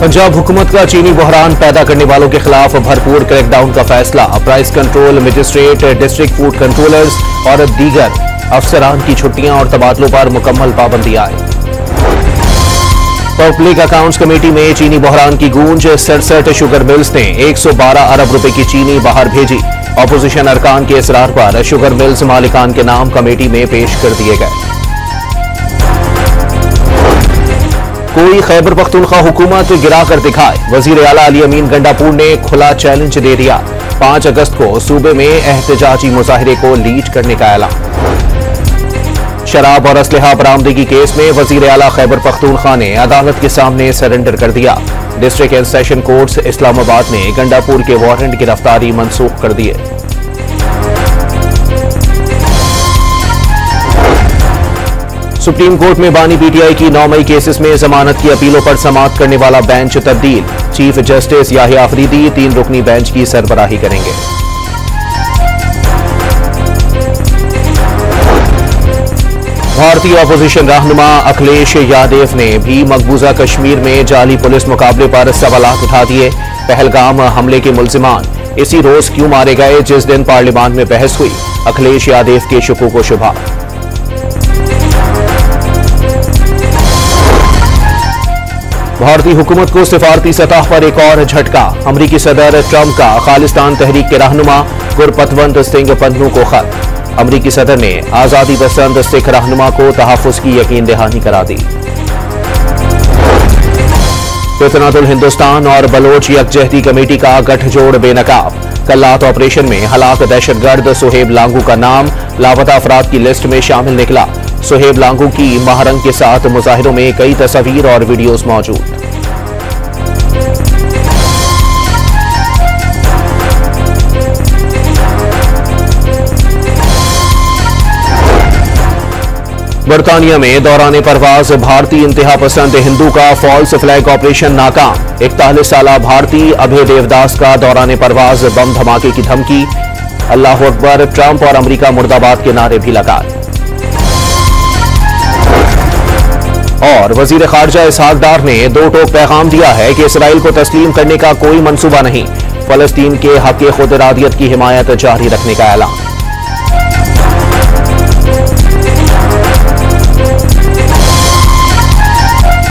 पंजाब हुकूमत का चीनी बहरान पैदा करने वालों के खिलाफ भरपूर क्रैकडाउन का फैसला। Price control magistrate, district food controllers और दीगर अफसरान की छुट्टियां और तबादलों पर मुकम्मल पाबंदी आए। पब्लिक अकाउंट्स कमेटी में चीनी बहरान की गूंज। 67 शुगर मिल्स ने 112 अरब रुपए की चीनी बाहर भेजी। ऑपोजिशन अरकान के इसरार पर शुगर मिल्स मालिकान के नाम कमेटी में पेश कर दिए गए। कोई खैबर पख्तूनख्वा हुकूमत गिरा कर दिखाए, वजीर आला अली अमीन गंडापुर ने खुला चैलेंज दे दिया। 5 अगस्त को सूबे में एहतजाजी मुजाहिरे को लीड करने का ऐलान। शराब और असलहा बरामदगी केस में वजीर आला खैबर पख्तूनख्वा ने अदालत के सामने सरेंडर कर दिया। District and session courts Islamabad ने गंडापुर के वारंट गिरफ्तारी मनसूख कर दिए। सुप्रीम कोर्ट में बानी पीटीआई की 9 मई केसेस में जमानत की अपीलों पर समाअत करने वाला बेंच तब्दील। चीफ जस्टिस याहिया अफरीदी 3 रुकनी बेंच की सरबराही करेंगे। भारतीय अपोजिशन रहनुमा अखिलेश यादव ने भी मकबूजा कश्मीर में जाली पुलिस मुकाबले पर सवालात उठा दिए। पहलगाम हमले के मुल्जिमान इसी रोज क्यों मारे गए जिस दिन पार्लियामान में बहस हुई। अखिलेश यादव के शुकूक व शुबहात। भारतीय हुकूमत को सिफारती सतह पर एक और झटका। अमरीकी सदर ट्रंप का खालिस्तान तहरीक के रहनुमा गुरपतवंत सिंह पन्नू को खत। अमरीकी सदर ने आजादी पसंद सिख रहनुमा को तहफ़्फ़ुज़ की यकीन दहानी करा दी। फितनातुल हिंदुस्तान और बलोच यकजहती कमेटी का गठजोड़ बेनकाब। कल्लात ऑपरेशन में हलाक दहशतगर्द सुहेब लांगू का नाम लापता अफराद की लिस्ट में शामिल निकला। सुहेब लांगू की महरंग के साथ मुजाहिरों में कई तस्वीर और वीडियोस मौजूद। बरतानिया में दौरान परवाज भारतीय इंतहा पसंद हिंदू का फॉल्स फ्लैग ऑपरेशन नाकाम। 41 साला भारतीय अभय देवदास का दौरान परवाज बम धमाके की धमकी। अल्लाह अकबर, ट्रंप और अमेरिका मुर्दाबाद के नारे भी लगाए। और वजीर खारजा इसहाक डार ने 2 टोक पैगाम दिया है कि इसराइल को तस्लीम करने का कोई मंसूबा नहीं। फलस्तीन के हक खुद इरादियत की हिमायत जारी रखने का ऐलान।